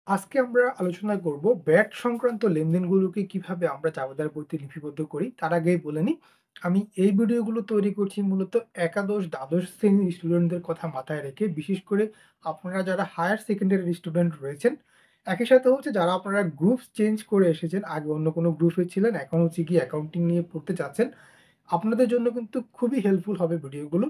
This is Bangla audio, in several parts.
আজকে আমরা আলোচনা করব ব্যাট সংক্রান্ত লেনদেনগুলোকে কিভাবে আমরা জাবেদার বইতে লিপিবদ্ধ করি। তার আগেই বলে নিই, আমি এই ভিডিওগুলো তৈরি করছি মূলত একাদশ, দ্বাদশ শ্রেণীর স্টুডেন্টদের কথা মাথায় রেখে। বিশেষ করে আপনারা যারা হায়ার সেকেন্ডারির স্টুডেন্ট রয়েছেন, একই সাথে হচ্ছে যারা আপনারা গ্রুপস চেঞ্জ করে এসেছেন, আগে অন্য কোনো গ্রুপে ছিলেন, এখন হচ্ছে গিয়ে অ্যাকাউন্টিং নিয়ে পড়তে চাচ্ছেন। আপনাদের জন্য কিন্তু খুবই হেল্পফুল হবে ভিডিওগুলো।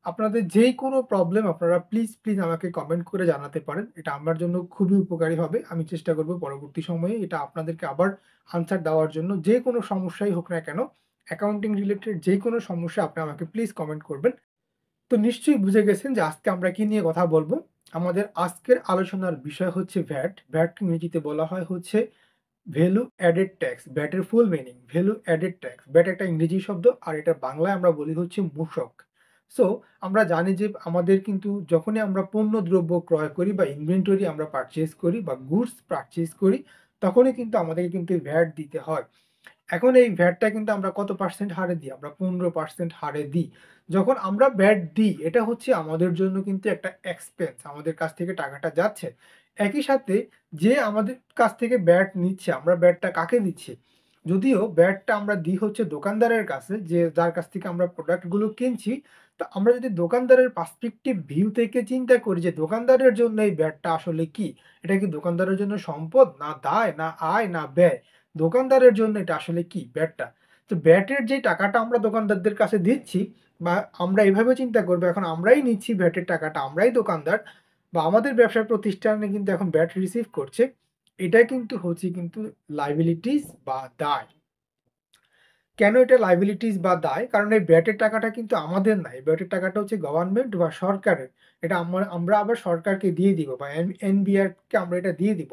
আপনাদের যেই কোনো প্রবলেম আপনারা প্লিজ আমাকে কমেন্ট করে জানাতে পারেন। এটা আমার জন্য খুবই উপকারী হবে। আমি চেষ্টা করব পরবর্তী সময়ে এটা আপনাদেরকে আবার আনসার দেওয়ার জন্য। যে কোনো সমস্যাই হোক না কেন, অ্যাকাউন্টিং রিলেটেড যেকোনো সমস্যা আপনি আমাকে প্লিজ কমেন্ট করবেন। তো নিশ্চয়ই বুঝে গেছেন যে আজকে আমরা কি নিয়ে কথা বলব। আমাদের আজকের আলোচনার বিষয় হচ্ছে ভ্যাট। ভ্যাটকে ইংরেজিতে বলা হয় হচ্ছে ভ্যালু অ্যাডেড ট্যাক্স। ভ্যাটের full meaning value added tax. VAT একটা ইংরেজি শব্দ আর এটা বাংলায় আমরা বলি হচ্ছে মূসক। সো আমরা জানি যে আমাদের কিন্তু যখনই আমরা পণ্য দ্রব্য ক্রয় করি বা ইনভেন্টরি আমরা পারচেজ করি বা গুডস পারচেজ করি, তখনই কিন্তু আমাদেরকে কিন্তু ভ্যাট দিতে হয়। এখন এই ভ্যাটটা কিন্তু আমরা কত পার্সেন্ট হারে দিই? আমরা 15% হারে দিই। যখন আমরা ভ্যাট দিই, এটা হচ্ছে আমাদের জন্য কিন্তু একটা এক্সপেন্স। আমাদের কাছ থেকে টাকাটা যাচ্ছে। একই সাথে যে আমাদের কাছ থেকে ভ্যাট নিচ্ছে, আমরা ভ্যাটটা কাকে দিচ্ছি? যদিও ভ্যাটটা আমরা দিই হচ্ছে দোকানদারের কাছে, যে যার কাছ থেকে আমরা প্রোডাক্টগুলো কিনছি। তো আমরা যদি দোকানদারের পার্সপেক্টিভ ভিউ থেকে চিন্তা করি যে দোকানদারের জন্য এই ভ্যাটটা আসলে কি? এটা কি দোকানদারের জন্য সম্পদ, না দায়, না আয়, না ব্যয়? দোকানদারের জন্য এটা আসলে কি? ব্যাটটা। তো ব্যাটের যে টাকাটা আমরা দোকানদারদের কাছে দিচ্ছি, বা আমরা এভাবে চিন্তা করব এখন আমরাই নিচ্ছি ভ্যাটের টাকাটা, আমরাই দোকানদার বা আমাদের ব্যবসা প্রতিষ্ঠানে কিন্তু এখন ভ্যাট রিসিভ করছে। এটা কিন্তু হচ্ছে কিন্তু লায়াবিলিটিস বা দায়। কেন এটা লায়াবিলিটিস বা দায়? কারণ এই ভ্যাটের টাকাটা কিন্তু আমাদের না। এই ভ্যাটের টাকাটা হচ্ছে গভর্নমেন্ট বা সরকারের। এটা আমরা আবার সরকারকে দিয়ে দিব বা এনবিআর কে আমরা এটা দিয়ে দিব।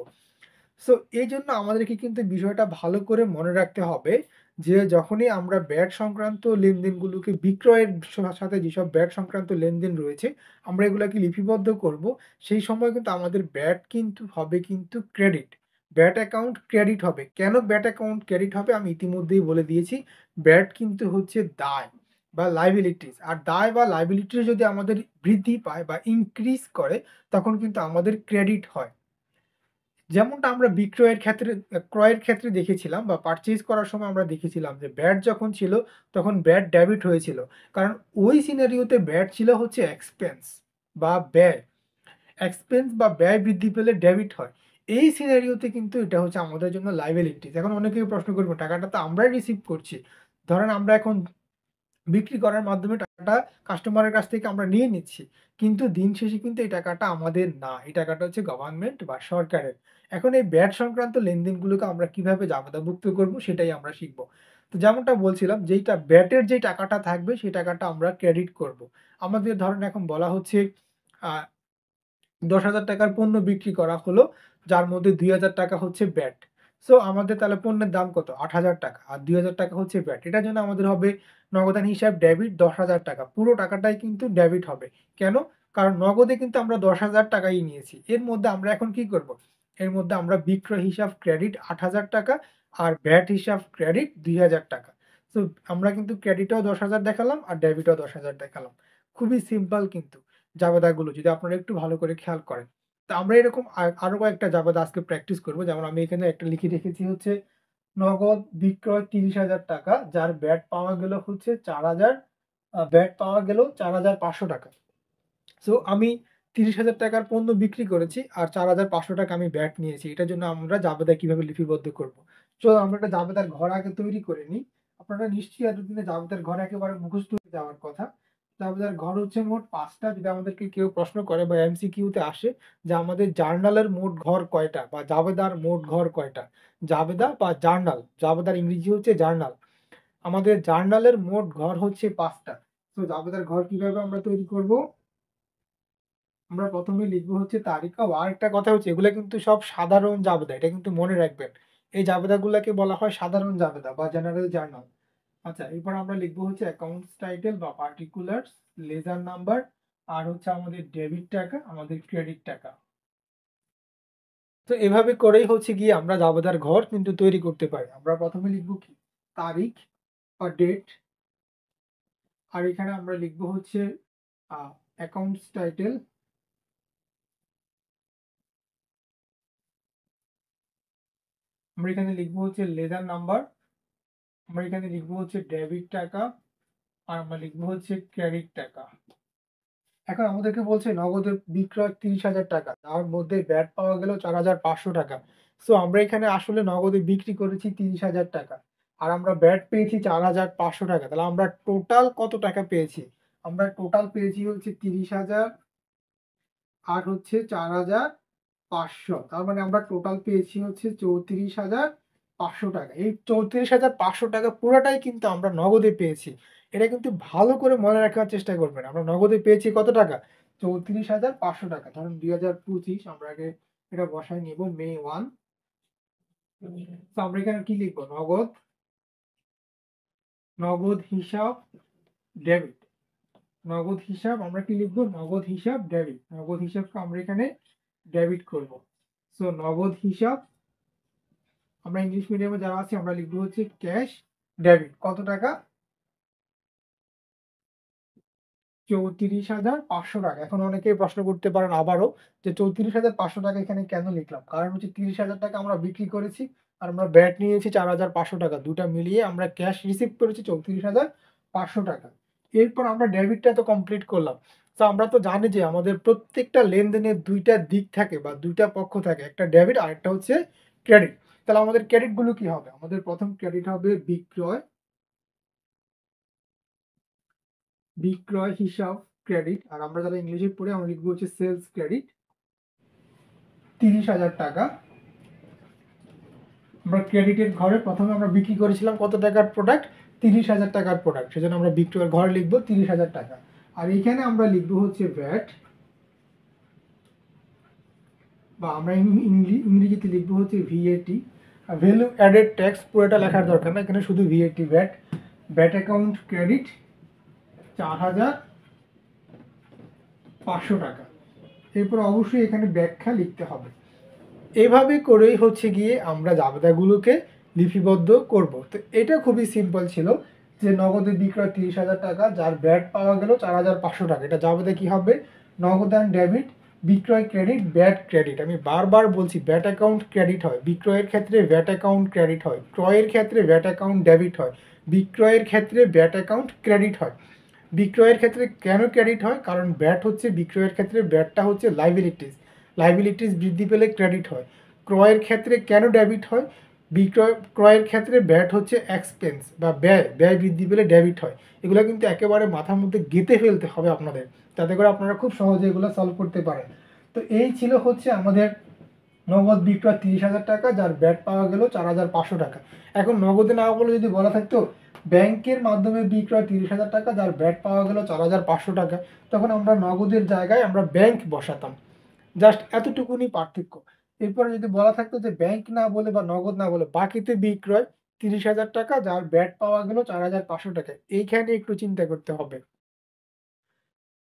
সো এইজন্য আমাদেরকে কিন্তু বিষয়টা ভালো করে মনে রাখতে হবে যে যখনই আমরা ব্যাট সংক্রান্ত লেনদেনগুলোকে বিক্রয়ের সাথে যেসব ব্যাট সংক্রান্ত লেনদেন রয়েছে, আমরা এগুলাকে লিপিবদ্ধ করব। সেই সময় কিন্তু আমাদের ব্যাট কিন্তু হবে কিন্তু ক্রেডিট। ব্যাট অ্যাকাউন্ট ক্রেডিট হবে। কেন ব্যাট অ্যাকাউন্ট ক্রেডিট হবে আমি ইতিমধ্যেই বলে দিয়েছি। ব্যাট কিন্তু হচ্ছে দায় বা লায়াবিলিটিস। আর দায় বা লায়াবিলিটিস যদি আমাদের বৃদ্ধি পায় বা ইনক্রিজ করে, তখন কিন্তু আমাদের ক্রেডিট হয়। যেমনটা আমরা বিক্রয়ের ক্ষেত্রে ক্রয়ের ক্ষেত্রে দেখেছিলাম বা পারচেজ করার সময় আমরা দেখেছিলাম যে ব্যাট যখন ছিল, তখন ব্যাট ডেবিট হয়েছিল। কারণ ওই সিনারিওতে ব্যাট ছিল হচ্ছে এক্সপেন্স বা ব্যয়। এক্সপেন্স বা ব্যয় বৃদ্ধি পেলে ডেবিট হয়। এই সিনারিওতে কিন্তু এটা হচ্ছে আমাদের জন্য লায়াবিলিটিস। এখন অনেকেই প্রশ্ন করবে, টাকাটা তো আমরাই রিসিভ করছি। ধরেন আমরা এখন বিক্রি করার মাধ্যমে টাকাটা কাস্টমারের কাছ থেকে আমরা নিয়ে নিচ্ছি। কিন্তু দিন শেষে কিন্তু এই টাকাটা আমাদের না। এই টাকাটা হচ্ছে গভর্নমেন্ট বা সরকারের। এখন এই ভ্যাট সংক্রান্ত লেনদেনগুলোকে আমরা কিভাবে জাবেদাভুক্ত করব সেটাই আমরা শিখব। তো যেমনটা বলছিলাম, যেইটা ভ্যাটের যেই টাকাটা থাকবে সেই টাকাটা আমরা ক্রেডিট করব। আমাদের ধরেন এখন বলা হচ্ছে আ ৳১০,০০০ র পণ্য বিক্রি করা হলো, যার মধ্যে ৳২,০০০ হচ্ছে ভ্যাট। সো আমাদের তাহলে পণ্যের দাম কত? ৳৮,০০০ আর ৳২,০০০ হচ্ছে ভ্যাট। এটার জন্য আমাদের হবে নগদান হিসাব ডেবিট ৳১০,০০০। পুরো টাকাটাই কিন্তু ডেবিট হবে। কেন? কারণ নগদে কিন্তু আমরা ৳১০,০০০ ই নিয়েছি। এর মধ্যে আমরা এখন কি করব? এর মধ্যে আমরা বিক্রয় হিসাব ক্রেডিট ৳৮,০০০ আর ভ্যাট হিসাব ক্রেডিট ৳২,০০০। সো আমরা কিন্তু ক্রেডিটেও ১০,০০০ দেখালাম আর ডেবিটেও ১০,০০০ দেখালাম। খুবই সিম্পল কিন্তু জাবেদাগুলো যদি আপনারা একটু ভালো করে খেয়াল করেন। তো আমরা এরকম আরো কয়েকটা জাবেদা আজকে প্র্যাকটিস করব। যেমন আমি এখানে একটা লিখে রেখেছি হচ্ছে নগদ বিক্রয় ৳৩০,০০০, যার ব্যাট পাওয়া গেল হচ্ছে ৪,০০০, ব্যাট পাওয়া গেল ৳৪,৫০০। সো আমি ৳৩০,০০০ র পণ্য বিক্রি করেছি আর ৳৪,৫০০ আমি ব্যাট নিয়েছি। এটার জন্য আমরা জাবেদা কিভাবে লিপিবদ্ধ করব? চলুন আমরা একটা জাবেদার ঘর আগে তৈরি করে নিই। আপনারা নিশ্চয়ই এতদিনে জাবেদার ঘর একেবারে মুখস্থ হয়ে যাওয়ার কথা। জাবেদার ঘর হচ্ছে মোট ৫ টা। যদি আমাদেরকে কেউ প্রশ্ন করে বা এমসিকিউতে আসে যে আমাদের জার্নালের মোট ঘর কয়টা বা জাবেদার মোট ঘর কয়টা? জাবেদা বা জার্নাল, জাবেদার ইংরেজি হচ্ছে জার্নাল। আমাদের জার্নালের মোট ঘর হচ্ছে ৫ টা। তো জাবেদার ঘর কিভাবে আমরা তৈরি করব? আমরা ১ম এ লিখব হচ্ছে তারিখ। আরেকটা কথা হচ্ছে এগুলা কিন্তু সব সাধারণ জাবেদা। এটা কিন্তু মনে রাখবেন। এই জাবেদাগুলাকে বলা হয় সাধারণ জাবেদা বা জেনারেল জার্নাল। আচ্ছা, এরপর আমরা লিখব হচ্ছে অ্যাকাউন্টস টাইটেল বা পার্টিকুলারস, লেজার নাম্বার আর হচ্ছে আমাদের ডেবিট টাকা, আমাদের ক্রেডিট টাকা। তো এভাবে করেই হচ্ছে গিয়ে আমরা জাবেদার ঘর কিন্তু তৈরি করতে পারি। আমরা ১ম এ লিখব কি? তারিখ বা ডেট। আর এখানে আমরা লিখব হচ্ছে অ্যাকাউন্টস টাইটেল আমরা এখানে লিখবো হচ্ছে লেজার নাম্বার, আমরা এখানে লিখবো হচ্ছে ডেবিট টাকা, আর আমরা লিখবো হচ্ছে ক্রেডিট টাকা। এখন আমাদেরকে বলছে নগদে বিক্রয় 30,000 টাকা, তার মধ্যে ব্যাট পাওয়া গেল 4,500 টাকা। সো আমরা এখানে আসলে নগদে বিক্রি করেছি 30,000 টাকা, আর আমরা ব্যাট পেয়েছি 4,500 টাকা। তাহলে আমরা টোটাল কত টাকা পেয়েছি? আমরা টোটাল পেয়েছি হচ্ছে 30,000 আর হচ্ছে 4,500। তার মানে আমরা টোটাল পেয়েছি হচ্ছে 34,500 টাকা। এই 34,500 টাকা পুরাটাই কিন্তু আমরা নগদে পেয়েছি। এটা কিন্তু ভালো করে মনে রাখার চেষ্টা করবেন। আমরা নগদে পেয়েছি কত টাকা? 34,500 টাকা। ধরুন 2025 আমরা আগে এটা বসায় নিব মে 1। তো আমরা এখানে কি লিখব? নগদ হিসাব ডেবিট। নগদ হিসাব আমরা কি লিখব? নগদ হিসাব ডেবিট। নগদ হিসাবকে আমরা এখানে ডেবিট করব। সো নগদ হিসাব, আমরা ইংলিশ মিডিয়ামে যারা আছি আমরা লিখবো হচ্ছে ক্যাশ ডেবিট। কত টাকা? 34,500 টাকা। এখন অনেকেই প্রশ্ন করতে পারেন আবারও যে 34,500 টাকা এখানে কেন লিখলাম? কারণ হচ্ছে 30,000 টাকা আমরা বিক্রি করেছি, আর আমরা ব্যাট নিয়েছি 4,500 টাকা। দুটা মিলিয়ে আমরা ক্যাশ রিসিভ করেছি 34,500 টাকা। এরপর আমরা ডেবিটটা তো কমপ্লিট করলাম। তো আমরা তো জানি যে আমাদের প্রত্যেকটা লেনদেনের ২ টা দিক থাকে বা ২ টা পক্ষ থাকে। একটা ডেবিট আরেকটা হচ্ছে ক্রেডিট। তাহলে আমাদের ক্রেডিট গুলো কি হবে? আমাদের প্রথম ক্রেডিট হবে বিক্রয় হিসাব ক্রেডিট, আর আমরা যারা ইংলিশে পড়ি আমরা লিখবো হচ্ছে সেলস ক্রেডিট 30,000 টাকা। আমরা ক্রেডিটের ঘরে প্রথমে আমরা বিক্রি করেছিলাম কত টাকার প্রোডাক্ট? 30,000 টাকার প্রোডাক্ট, সেজন্য আমরা বিক্রয়ের ঘরে লিখবো 30,000 টাকা। আর এখানে আমরা লিখবো হচ্ছে ভ্যাট, বা আমরা ইংরেজিতে লিখবো হচ্ছে ভিএটি, ভ্যালু অ্যাডেড ট্যাক্স। পুরোটা লেখার দরকার না, এখানে শুধু VAT, VAT. VAT account credit 4,500 টাকা। এরপর অবশ্যই এখানে ব্যাখ্যা লিখতে হবে। এভাবে করেই হচ্ছে গিয়ে আমরা জাবেদাগুলোকে লিপিবদ্ধ করব। তো এটা খুবই সিম্পল ছিল যে নগদে বিক্রয় 30,000 টাকা, যার ব্যাট পাওয়া গেল 4,500 টাকা। এটা জাবেদা কি হবে? নগদান ডেবিট, বিক্রয় ক্রেডিট, ব্যাট ক্রেডিট। আমি বারবার বলছি ব্যাট অ্যাকাউন্ট ক্রেডিট হয়, বিক্রয়ের ক্ষেত্রে ব্যাট অ্যাকাউন্ট ক্রেডিট হয়, ক্রয়ের ক্ষেত্রে ব্যাট অ্যাকাউন্ট ডেবিট হয়, বিক্রয়ের ক্ষেত্রে ব্যাট অ্যাকাউন্ট ক্রেডিট হয়। বিক্রয়ের ক্ষেত্রে কেন ক্রেডিট হয়? কারণ ব্যাট হচ্ছে বিক্রয়ের ক্ষেত্রে, ব্যাটটা হচ্ছে লাইবিলিটিস বৃদ্ধি পেলে ক্রেডিট হয়। ক্রয়ের ক্ষেত্রে কেন ডেবিট হয়? ক্রয়ের ক্ষেত্রে ব্যাট হচ্ছে এক্সপেন্স বা ব্যয় বৃদ্ধি পেলে ডেবিট হয়। এগুলো কিন্তু একেবারে মাথার মধ্যে গেঁথে ফেলতে হবে আপনাদের, যাতে করে আপনারা খুব সহজে এগুলো সলভ করতে পারেন। তো এই ছিল হচ্ছে আমাদের নগদ বিক্রয় 30,000 টাকা, যার ব্যাট পাওয়া গেল 4,500 টাকা। এখন নগদে না বলে যদি বলা থাকতো ব্যাংকের মাধ্যমে বিক্রয় 30,000 টাকা, যার ব্যাট পাওয়া গেল 4,500 টাকা, তখন আমরা নগদের জায়গায় আমরা ব্যাংক বসাতাম। জাস্ট এতটুকুনি পার্থক্য। এরপরে যদি বলা থাকতো যে ব্যাংক না বলে বা নগদ না বলে বাকিতে বিক্রয় 30,000 টাকা, যার ব্যাট পাওয়া গেল 4,500 টাকা, এইখানে একটু চিন্তা করতে হবে।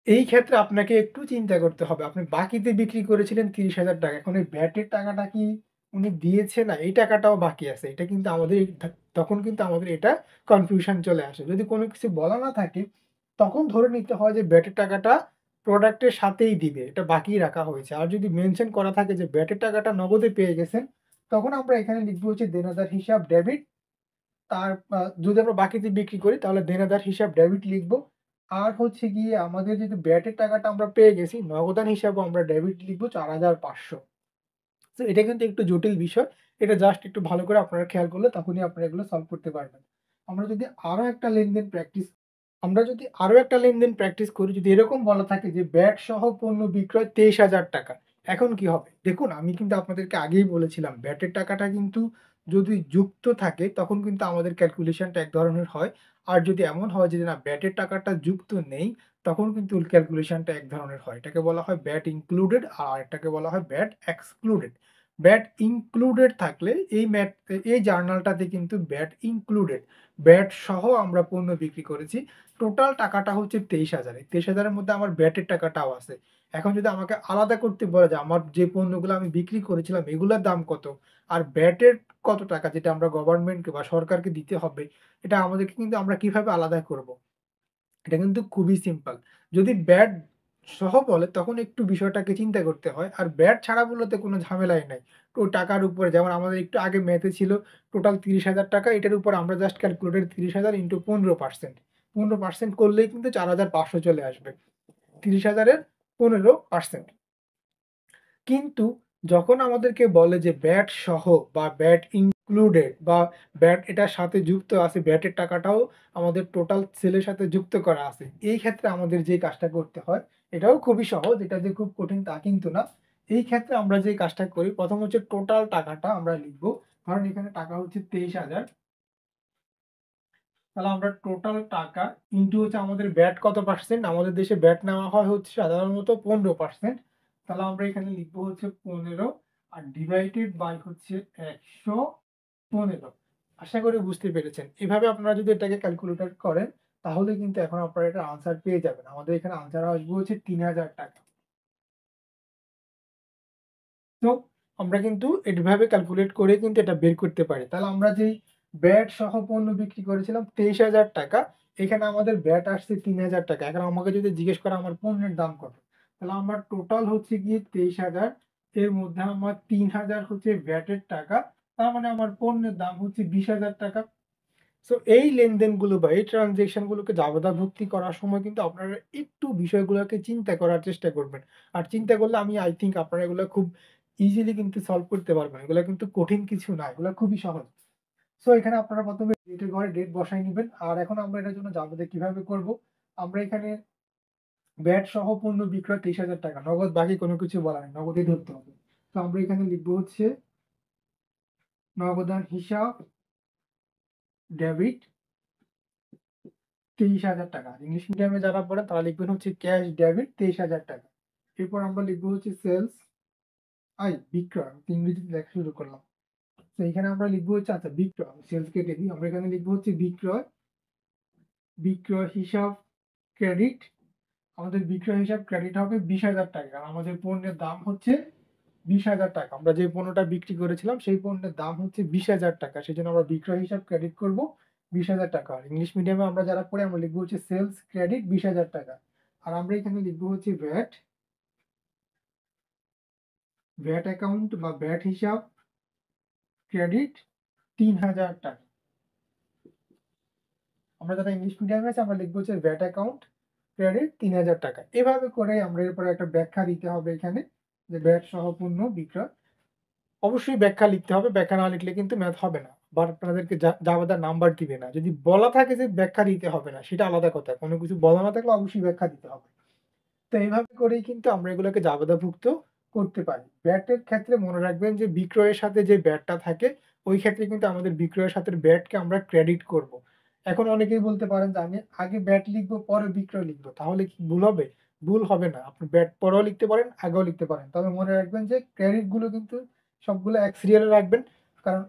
এই ক্ষেত্রে আপনাকে একটু চিন্তা করতে হবে। আপনি বাকিতে বিক্রি করেছিলেন 30,000 টাকা। এখন এই ভ্যাটের টাকাটা কি উনি দিয়েছে? না, এই টাকাটাও বাকি আছে। এটা কিন্তু আমাদের তখন কিন্তু আমাদের এটা কনফিউশন চলে আসে। যদি কোনো কিছু বলা না থাকে, তখন ধরে নিতে হয় যে ভ্যাটের টাকাটা প্রোডাক্টের সাথেই দিবে। এটা বাকি রাখা হয়েছে। আর যদি মেনশন করা থাকে যে ভ্যাটের টাকাটা নগদে পেয়ে গেছেন, তখন আমরা এখানে লিখব হচ্ছে দেনাদার হিসাব ডেবিট। তার যদি আমরা বাকিতে বিক্রি করি তাহলে দেনাদার হিসাব ডেবিট লিখব। আর হচ্ছে গিয়ে আমাদের যদি ব্যাটের টাকাটা আমরা পেয়ে গেছি, নগদান হিসাবেও আমরা ডেবিট লিখব 4,500। তো এটা কিন্তু একটু জটিল বিষয়। এটা জাস্ট একটু ভালো করে আপনারা খেয়াল করলে তখনই আপনারা এগুলো সলভ করতে পারবেন। আমরা যদি আরো একটা লেনদেন প্র্যাকটিস আমরা যদি আরো একটা লেনদেন প্র্যাকটিস করি, যদি এরকম বলা থাকে যে ব্যাট সহ পণ্য বিক্রয় 23,000 টাকা, এখন কি হবে? দেখুন আমি কিন্তু আপনাদেরকে আগেই বলেছিলাম ব্যাটের টাকাটা কিন্তু যদি যুক্ত থাকে তখন কিন্তু আমাদের ক্যালকুলেশনটা এক ধরনের হয়। আর যদি এমন হয় যে না ব্যাটের টাকাটা যুক্ত নেই, তখন কিন্তু ক্যালকুলেশনটা এক ধরনের হয়। এটাকে বলা হয় ব্যাট ইনক্লুডেড, আর এটাকে বলা হয় ব্যাট এক্সক্লুডেড। ব্যাট ইনক্লুডেড থাকলে এই জার্নালটাতে কিন্তু ব্যাট ইনক্লুডেড, ব্যাট সহ আমরা পণ্য বিক্রি করেছি। টোটাল টাকাটা হচ্ছে 23,000। 23,000 এর মধ্যে আমার ব্যাটের টাকাটাও আছে। এখন যদি আমাকে আলাদা করতে বলা যায় আমার যে পণ্যগুলো আমি বিক্রি করেছিলাম এগুলোর দাম কত আর ব্যাটের কত টাকা, যেটা আমরা গভর্নমেন্টকে বা সরকারকে দিতে হবে, এটা আমাদেরকে কিন্তু আমরা কিভাবে আলাদা করব? এটা কিন্তু খুবই সিম্পল। যদি ব্যাট সহ বলে তখন একটু বিষয়টাকে চিন্তা করতে হয়। আর ব্যাট ছাড়া বলতে কোনো ঝামেলাই নাই। তো টাকার উপরে যেমন আমাদের একটু আগে ম্যাথে ছিল টোটাল ৳৩০,০০০ এটার উপর আমরা জাস্ট ক্যালকুলেটেড ৩০,০০০ ইন্টু 15%। 15% করলেই কিন্তু ৪,৫০০ চলে আসবে। ৩০,০০০ এর 15%। কিন্তু যখন আমাদেরকে বলে যে ব্যাট সহ বা ব্যাট ইনক্লুডেড বা ব্যাট এটার সাথে যুক্ত আছে, ব্যাটের টাকাটাও আমাদের টোটাল সেলের সাথে যুক্ত করা আছে। এই ক্ষেত্রে আমাদের যে কাজটা করতে হয়, এটাও খুবই সহজ। এটা যে খুব কঠিন তা কিন্তু না। এই ক্ষেত্রে আমরা যে কাজটা করি, ১ম হচ্ছে টোটাল টাকাটা আমরা লিখব। ধরেন এখানে টাকা হচ্ছে ২৩,০০০। তাহলে আমরা টোটাল টাকা ইনটু হচ্ছে আমাদের ব্যাট কত পার্সেন্ট? আমাদের দেশে ব্যাট নেওয়া হয় হচ্ছে সাধারণত 15%। তাহলে আমরা এখানে লিখব হচ্ছে 15 আর ডিভাইডেড বাই হচ্ছে ১১৫। আশা করি বুঝতে পেরেছেন। এভাবে আপনারা যদি এটাকে ক্যালকুলেটর করেন, তাহলে কিন্তু এখন আপনারা এটার আনসার পেয়ে যাবেন। আমাদের এখানে আনসার আসবে হচ্ছে ৳৩,০০০। তো আমরা কিন্তু এভাবে ক্যালকুলেট করে কিন্তু এটা বের করতে পারি। তাহলে আমরা যেই ভ্যাট সহ পণ্য বিক্রি করেছিলাম ৳২৩,০০০, এখানে আমাদের ভ্যাট আসছে ৳৩,০০০। এখন আমাকে যদি জিজ্ঞেস করে আমার পণ্যের দাম কত? তাহলে আমার টোটাল হচ্ছে গিয়ে ২৩,০০০, এর মধ্যে আমার ৩,০০০ হচ্ছে ভ্যাটের টাকা। তার মানে আমার পণ্যের দাম হচ্ছে ৳২০,০০০। সো এই লেনদেনগুলো বা এই ট্রান্সেকশন গুলোকে জাবেদাভুক্তি করার সময় কিন্তু আপনারা একটু বিষয়গুলোকে চিন্তা করার চেষ্টা করবেন। আর চিন্তা করলে আমি আই থিংক আপনারা এগুলা খুব ইজিলি কিন্তু সলভ করতে পারবেন। এগুলা কিন্তু কঠিন কিছু না। এগুলা খুবই সহজ। সো এখানে আপনারা ১ম এ ডেটের ঘরে ডেট বসায় নিবেন। আর এখন আমরা এটার জন্য জাবেদা কিভাবে করব? আমরা এখানে ভ্যাট সহ পণ্য বিক্রয় ৳২৩,০০০, নগদ বাকি কোনো কিছু বলা নেই। নগদই ধরতে হবে। তো আমরা এখানে লিখব হচ্ছে নগদান হিসাব ডেবিট ৳২৩,০০০। ইংলিশ মিডিয়ামে যারা পড়েন তারা লিখবেন হচ্ছে ক্যাশ ডেবিট ৳২৩,০০০। এরপর আমরা লিখব হচ্ছে সেলস বিক্রয়। আমি তো ইংরেজিতে লেখা শুরু করলাম। তো এখানে আমরা লিখব হচ্ছে আচ্ছা বিক্রয়। আমি সেলস কেটে দিই। আমরা এখানে লিখব হচ্ছে বিক্রয়, বিক্রয় হিসাব ক্রেডিট। আমাদের বিক্রয় হিসাব ক্রেডিট হবে ৳২০,০০০। কারণ আমাদের পণ্যের দাম হচ্ছে ৳২০,০০০। আমরা যে পণ্যটা বিক্রি করেছিলাম সেই পণ্যের দাম হচ্ছে ৳২০,০০০। সেজন্য আমরা বিক্রয় হিসাব ক্রেডিট করব ৳২০,০০০। আর ইংলিশ মিডিয়ামে আমরা যারা পড়ি আমরা লিখব হচ্ছে সেলস ক্রেডিট ৳২০,০০০। আর আমরা এখানে লিখব হচ্ছে ভ্যাট, ভ্যাট অ্যাকাউন্ট বা ভ্যাট হিসাব ক্রেডিট ৳৩,০০০। আমরা যারা ইংলিশ মিডিয়ামে আছি আমরা লিখব হচ্ছে ভ্যাট অ্যাকাউন্ট ক্রেডিট ৳৩,০০০। এভাবে করে আমরা এরপরে একটা ব্যাখ্যা দিতে হবে এখানে যে ভ্যাট সহ পণ্য বিক্রয়। অবশ্যই ব্যাখ্যা লিখতে হবে। ব্যাখ্যা না লিখলে কিন্তু ম্যাথ হবে না। বা আপনাদেরকে জাবেদা নাম্বার দিবে না। যদি বলা থাকে যে ব্যাখ্যা দিতে হবে না, সেটা আলাদা কথা। কোন কিছু বলা না থাকলে অবশ্যই ব্যাখ্যা দিতে হবে। তো এইভাবে করেই কিন্তু আমরা এগুলোকে জাবেদাভুক্ত করতে পারি। ব্যাটের ক্ষেত্রে মনে রাখবেন যে বিক্রয়ের সাথে যে ব্যাটটা থাকে, ওই ক্ষেত্রে কিন্তু আমাদের বিক্রয়ের সাথে ব্যাটকে আমরা ক্রেডিট করব। এখন অনেকেই বলতে পারেন যে আমি আগে ব্যাট লিখব, পরে বিক্রয় লিখব। তাহলে কি ভুল হবে? ভুল হবে না। আপনি ব্যাট পরেও লিখতে পারেন, আগেও লিখতে পারেন। তবে মনে রাখবেন যে ক্রেডিট গুলো কিন্তু সবগুলো এক সিরিয়ালে রাখবেন। কারণ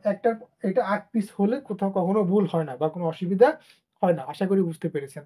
এটা ৮ পিস হলে কোথাও কখনো ভুল হয় না বা কোনো অসুবিধা হয় না। আশা করি বুঝতে পেরেছেন।